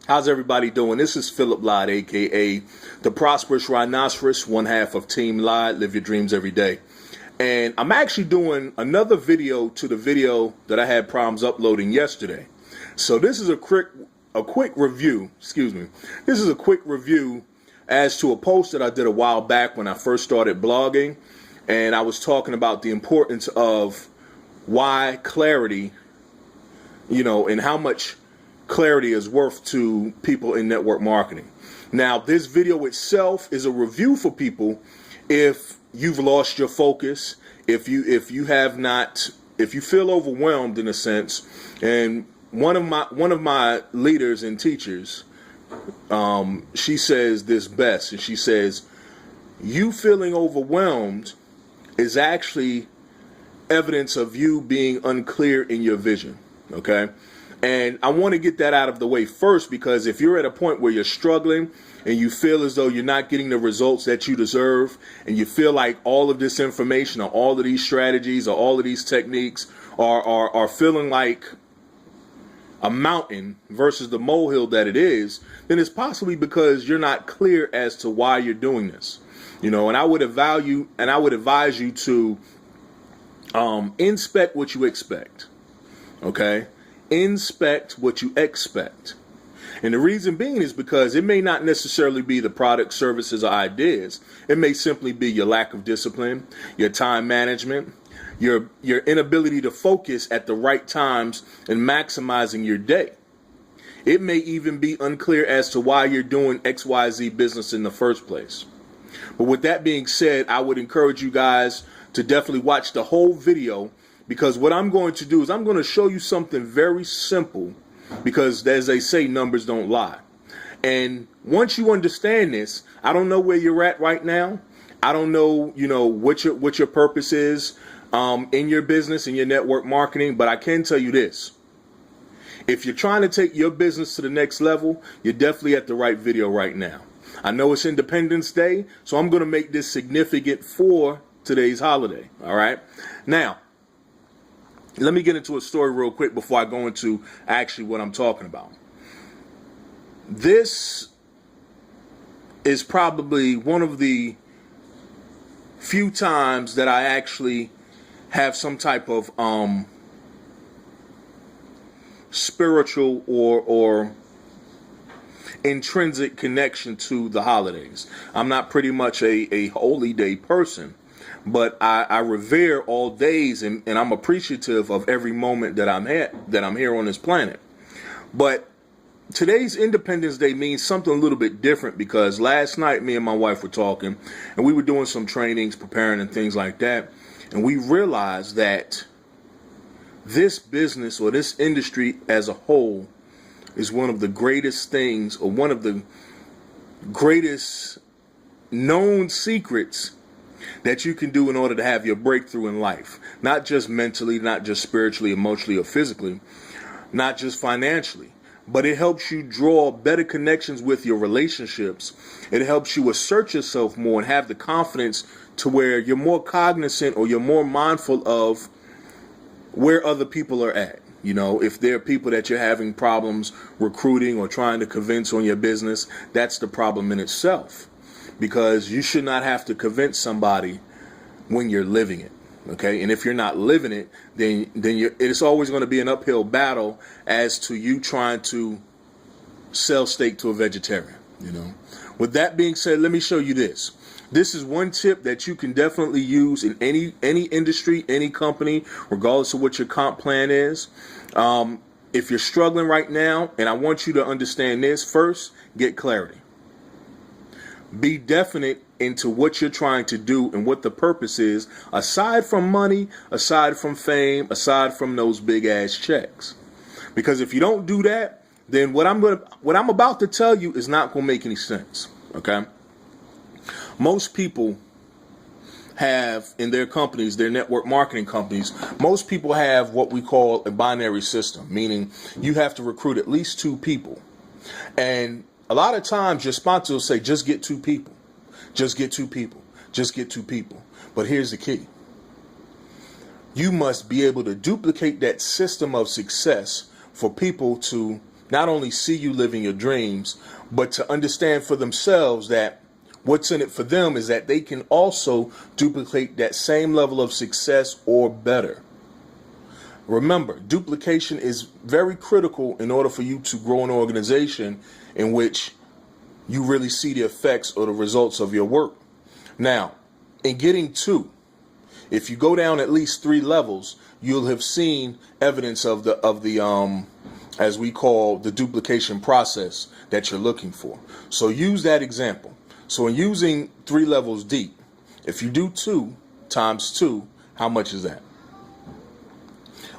How's everybody doing? This is Philip Lott, aka the Prosperous Rhinoceros, one half of Team Lott. Live your dreams every day. And I'm actually doing another video to the video that I had problems uploading yesterday. So this is a quick review. Excuse me. This is a quick review as to a post that I did a while back when I first started blogging, and I was talking about the importance of why clarity, and how much clarity is worth to people in network marketing. Now, this video itself is a review for people if you've lost your focus, if you feel overwhelmed in a sense. And one of my leaders and teachers, she says this best, and she says, you feeling overwhelmed is actually evidence of you being unclear in your vision. Okay? And I want to get that out of the way first, because if you're at a point where you're struggling and you feel as though you're not getting the results that you deserve, and you feel like all of this information or all of these strategies or all of these techniques are feeling like a mountain versus the molehill that it is, then it's possibly because you're not clear as to why you're doing this. And I would advise you to inspect what you expect. Okay? Inspect what you expect. And the reason being is because it may not necessarily be the product, services, or ideas. It may simply be your lack of discipline, your time management, your inability to focus at the right times and maximizing your day. It may even be unclear as to why you're doing XYZ business in the first place. But with that being said, I would encourage you guys to definitely watch the whole video, because what I'm going to do is I'm going to show you something very simple, because as they say, numbers don't lie. And once you understand this, I don't know where you're at right now. I don't know, what your purpose is in your business, in your network marketing, but I can tell you this. If you're trying to take your business to the next level, you're definitely at the right video right now. I know it's Independence Day, so I'm going to make this significant for today's holiday. All right. Now, let me get into a story real quick before I go into actually what I'm talking about. This is probably one of the few times that I actually have some type of spiritual or intrinsic connection to the holidays. I'm not pretty much a holy day person, but I revere all days, and I'm appreciative of every moment that I'm here on this planet. But today's Independence Day means something a little bit different, because last night me and my wife were talking, and we were doing some trainings, preparing and things like that, and we realized that this business or this industry as a whole is one of the greatest things, or one of the greatest known secrets that you can do in order to have your breakthrough in life. Not just mentally, not just spiritually, emotionally, or physically, not just financially, but it helps you draw better connections with your relationships. It helps you assert yourself more and have the confidence to where you're more cognizant, or you're more mindful of where other people are at. If there are people that you're having problems recruiting or trying to convince on your business, that's the problem in itself. Because you should not have to convince somebody when you're living it, okay? And if you're not living it, then it's always going to be an uphill battle as to you trying to sell steak to a vegetarian, With that being said, let me show you this. This is one tip that you can definitely use in any industry, any company, regardless of what your comp plan is. If you're struggling right now, and I want you to understand this, first, get clarity. Be definite into what you're trying to do and what the purpose is, aside from money, aside from fame, aside from those big ass checks. Because if you don't do that, then what I'm about to tell you is not going to make any sense. Okay? Most people have in their companies, their network marketing companies, most people have what we call a binary system, meaning you have to recruit at least 2 people. And a lot of times your sponsor will say, just get 2 people. Just get 2 people. Just get 2 people. But here's the key. You must be able to duplicate that system of success for people to not only see you living your dreams, but to understand for themselves that what's in it for them is that they can also duplicate that same level of success or better. Remember, duplication is very critical in order for you to grow an organization in which you really see the effects or the results of your work. Now, in getting two, if you go down at least 3 levels, you'll have seen evidence of the as we call the duplication process that you're looking for. So use that example. So in using 3 levels deep, if you do 2 times 2, how much is that?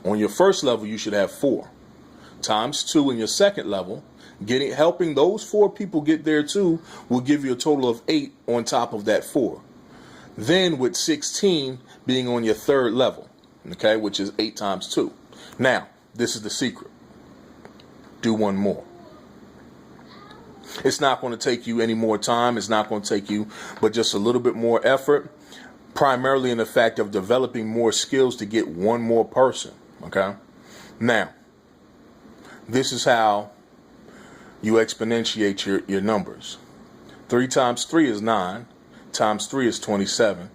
On your first level, you should have 4 times 2 in your second level. Helping those 4 people get there too will give you a total of 8 on top of that 4. Then with 16 being on your third level, okay, which is 8 times 2. Now, this is the secret. Do one more. It's not going to take you any more time. It's not going to take you but just a little bit more effort, primarily in the fact of developing more skills to get one more person, okay? Now, this is how you exponentiate your numbers. 3 times 3 is 9, times 3 is 27,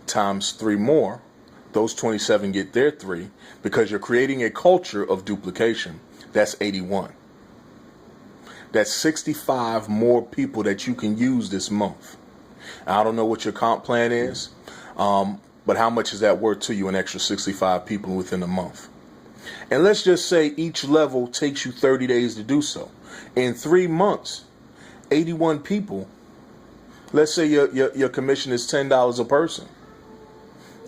times 3 more, those 27 get their 3, because you're creating a culture of duplication. That's 81. That's 65 more people that you can use this month. I don't know what your comp plan is, but how much is that worth to you, an extra 65 people within a month? And let's just say each level takes you 30 days to do so. In 3 months, 81 people, let's say your commission is $10 a person.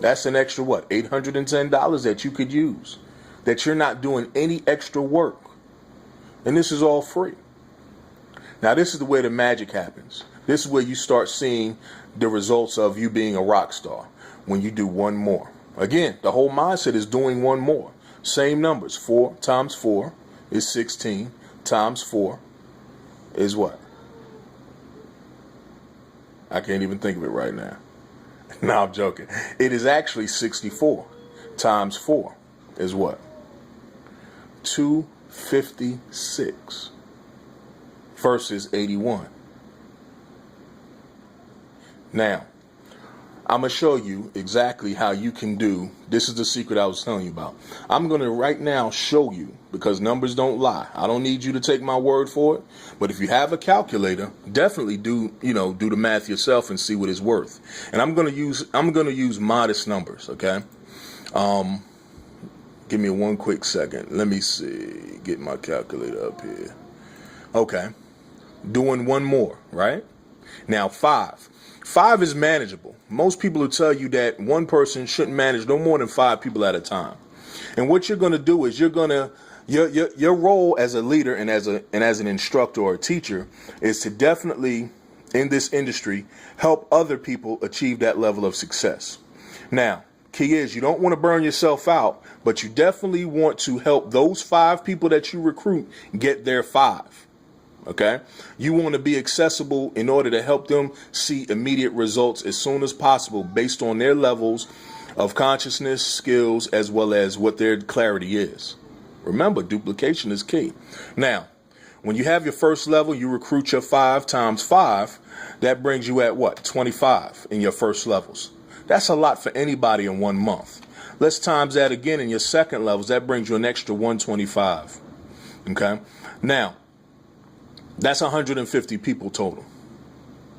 That's an extra, what, $810 that you could use, that you're not doing any extra work. And this is all free. Now, this is the way the magic happens. This is where you start seeing the results of you being a rock star, when you do one more. Again, the whole mindset is doing one more. Same numbers. 4 times 4 is 16, times 4 is what? I can't even think of it right now. No, I'm joking. It is actually 64 times 4 is what? 256 versus 81. Now, I'm going to show you exactly how you can do. This is the secret I was telling you about. I'm going to right now show you, because numbers don't lie. I don't need you to take my word for it. But if you have a calculator, definitely do the math yourself and see what it's worth. And I'm going to use modest numbers, okay? Give me one quick second. Let me see. Get my calculator up here. Okay. Doing one more, right? Now, 5. 5 is manageable. Most people will tell you that one person shouldn't manage no more than 5 people at a time. And what you're going to do is your role as a leader and as an instructor or a teacher is to definitely, in this industry, help other people achieve that level of success. Now, key is you don't want to burn yourself out, but you definitely want to help those 5 people that you recruit get their 5. Okay? You want to be accessible in order to help them see immediate results as soon as possible based on their levels of consciousness, skills, as well as what their clarity is. Remember, duplication is key. Now, when you have your first level, you recruit your 5 times 5. That brings you at what? 25 in your first levels. That's a lot for anybody in 1 month. Let's times that again in your second levels. That brings you an extra 125. Okay? Now, that's 150 people total.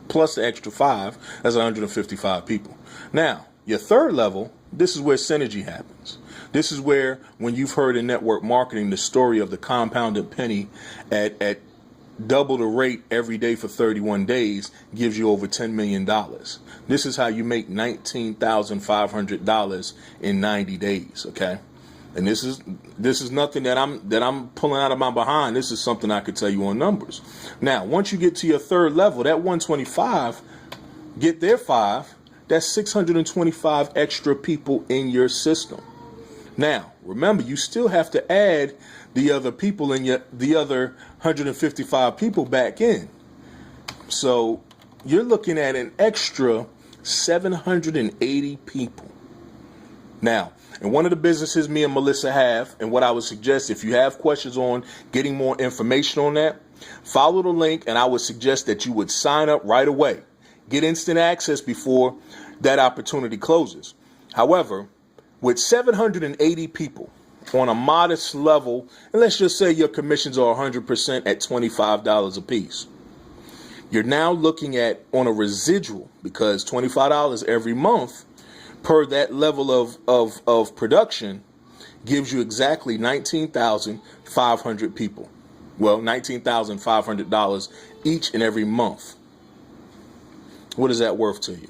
Plus the extra 5, that's 155 people. Now, your third level, this is where synergy happens. This is where, when you've heard in network marketing the story of the compounded penny at double the rate every day for 31 days gives you over $10 million. This is how you make $19,500 in 90 days, okay? And this is nothing that I'm pulling out of my behind. This is something I could tell you on numbers. Now, once you get to your third level, that 125, get their 5, that's 625 extra people in your system. Now, remember, you still have to add the other people in the other 155 people back in. So you're looking at an extra 780 people. Now, And one of the businesses me and Melissa have, and what I would suggest, if you have questions on getting more information on that, follow the link, and I would suggest that you would sign up right away. Get instant access before that opportunity closes. However, with 780 people on a modest level, and let's just say your commissions are 100% at $25 a piece, you're now looking at, on a residual, because $25 every month per that level of production gives you exactly 19,500 people. Well, $19,500 each and every month. What is that worth to you?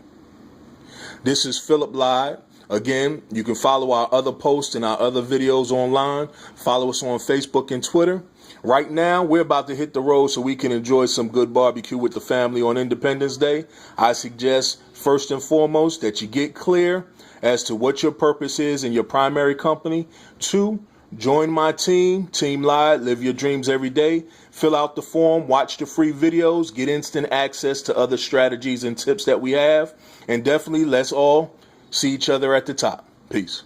This is Philip Lyde. Again, you can follow our other posts and our other videos online. Follow us on Facebook and Twitter. Right now, we're about to hit the road so we can enjoy some good barbecue with the family on Independence Day. I suggest, first and foremost, that you get clear as to what your purpose is in your primary company. 2, join my team, Team Lyde, live your dreams every day. Fill out the form, watch the free videos, get instant access to other strategies and tips that we have. And definitely, let's all see each other at the top. Peace.